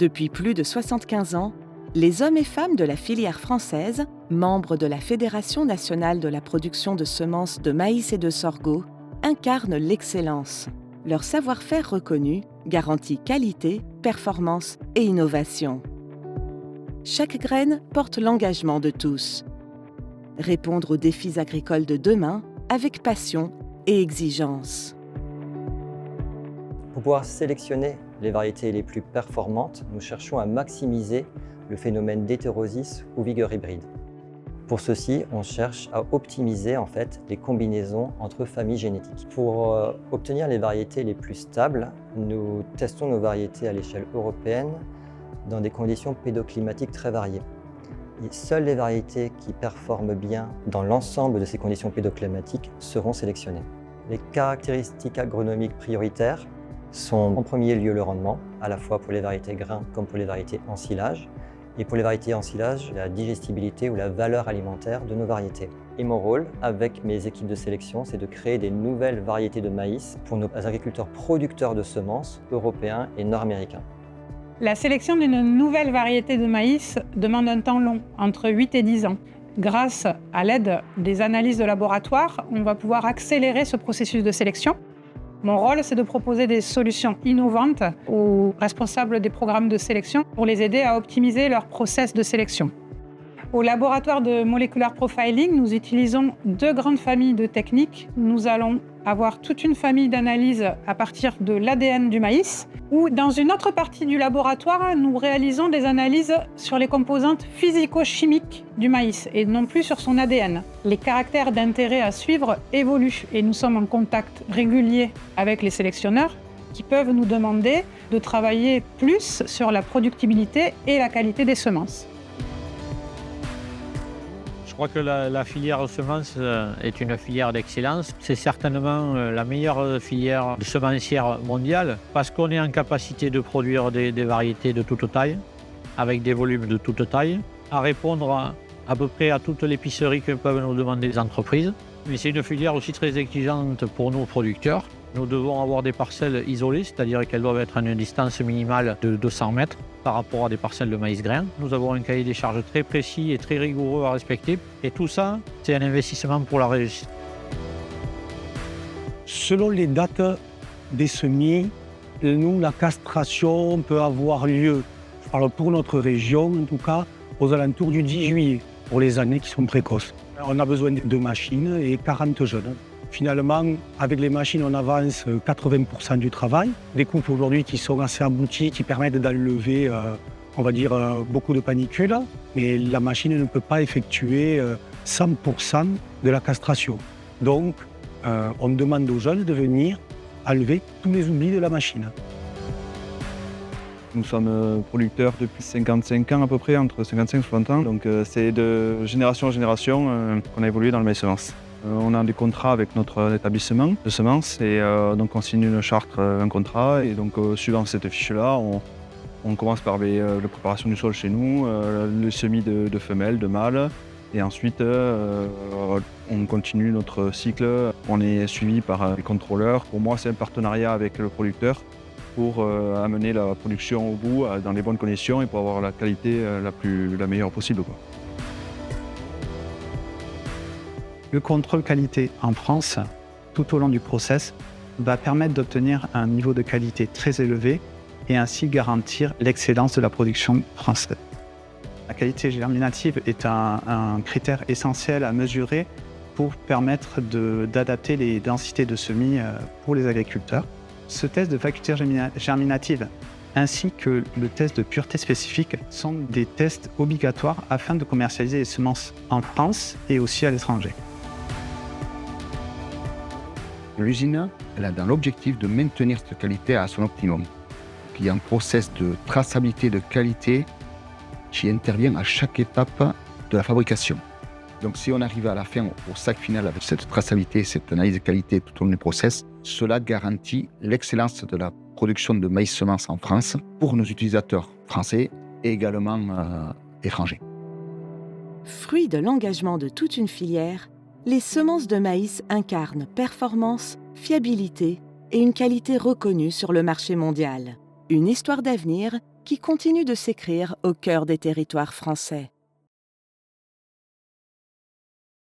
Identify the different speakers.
Speaker 1: Depuis plus de 75 ans, les hommes et femmes de la filière française, membres de la Fédération nationale de la production de semences de maïs et de sorgho, incarnent l'excellence. Leur savoir-faire reconnu garantit qualité, performance et innovation. Chaque graine porte l'engagement de tous. Répondre aux défis agricoles de demain avec passion et exigence.
Speaker 2: Pour pouvoir sélectionner les variétés les plus performantes, nous cherchons à maximiser le phénomène d'hétérosis ou vigueur hybride. Pour ceci, on cherche à optimiser les combinaisons entre familles génétiques. Pour obtenir les variétés les plus stables, nous testons nos variétés à l'échelle européenne dans des conditions pédoclimatiques très variées. Et seules les variétés qui performent bien dans l'ensemble de ces conditions pédoclimatiques seront sélectionnées. Les caractéristiques agronomiques prioritaires sont en premier lieu le rendement, à la fois pour les variétés grains comme pour les variétés ensilage. Et pour les variétés ensilage, la digestibilité ou la valeur alimentaire de nos variétés. Et mon rôle avec mes équipes de sélection, c'est de créer des nouvelles variétés de maïs pour nos agriculteurs producteurs de semences européens et nord-américains.
Speaker 3: La sélection d'une nouvelle variété de maïs demande un temps long, entre 8 et 10 ans. Grâce à l'aide des analyses de laboratoire, on va pouvoir accélérer ce processus de sélection. Mon rôle, c'est de proposer des solutions innovantes aux responsables des programmes de sélection pour les aider à optimiser leur process de sélection. Au laboratoire de molecular profiling, nous utilisons 2 grandes familles de techniques. Nous allons avoir toute une famille d'analyses à partir de l'ADN du maïs, ou dans une autre partie du laboratoire, nous réalisons des analyses sur les composantes physico-chimiques du maïs et non plus sur son ADN. Les caractères d'intérêt à suivre évoluent et nous sommes en contact régulier avec les sélectionneurs qui peuvent nous demander de travailler plus sur la productibilité et la qualité des semences.
Speaker 4: Je crois que la filière semences est une filière d'excellence. C'est certainement la meilleure filière semencière mondiale parce qu'on est en capacité de produire des variétés de toute taille, avec des volumes de toute taille, à répondre à peu près à toutes les épiceries que peuvent nous demander les entreprises. Mais c'est une filière aussi très exigeante pour nos producteurs. Nous devons avoir des parcelles isolées, c'est-à-dire qu'elles doivent être à une distance minimale de 200 mètres par rapport à des parcelles de maïs grain. Nous avons un cahier des charges très précis et très rigoureux à respecter. Et tout ça, c'est un investissement pour la réussite.
Speaker 5: Selon les dates des semis, nous, la castration peut avoir lieu, je parle pour notre région en tout cas, aux alentours du 10 juillet, pour les années qui sont précoces. On a besoin de machines et 40 jeunes. Finalement, avec les machines, on avance 80% du travail. Des coupes aujourd'hui qui sont assez abouties, qui permettent d'enlever, beaucoup de panicules. Mais la machine ne peut pas effectuer 100% de la castration. Donc, on demande aux jeunes de venir enlever tous les oublis de la machine.
Speaker 6: Nous sommes producteurs depuis 55 ans à peu près, entre 55 et 60 ans. Donc c'est de génération en génération qu'on a évolué dans le maïs semence. On a des contrats avec notre établissement de semences et donc on signe une charte, un contrat. Et donc suivant cette fiche-là, on commence par la préparation du sol chez nous, le semis de femelles, de mâles. Et ensuite, on continue notre cycle. On est suivi par les contrôleurs. Pour moi, c'est un partenariat avec le producteur pour amener la production au bout dans les bonnes conditions et pour avoir la qualité la meilleure possible, quoi.
Speaker 7: Le contrôle qualité en France, tout au long du process, va permettre d'obtenir un niveau de qualité très élevé et ainsi garantir l'excellence de la production française. La qualité germinative est un critère essentiel à mesurer pour permettre d'adapter les densités de semis pour les agriculteurs. Ce test de faculté germinative ainsi que le test de pureté spécifique sont des tests obligatoires afin de commercialiser les semences en France et aussi à l'étranger.
Speaker 8: L'usine, elle a dans l'objectif de maintenir cette qualité à son optimum. Il y a un process de traçabilité de qualité qui intervient à chaque étape de la fabrication. Donc si on arrive à la fin, au sac final, avec cette traçabilité, cette analyse de qualité tout au long du process, cela garantit l'excellence de la production de maïs semences en France pour nos utilisateurs français et également étrangers.
Speaker 1: Fruit de l'engagement de toute une filière, les semences de maïs incarnent performance, fiabilité et une qualité reconnue sur le marché mondial. Une histoire d'avenir qui continue de s'écrire au cœur des territoires français.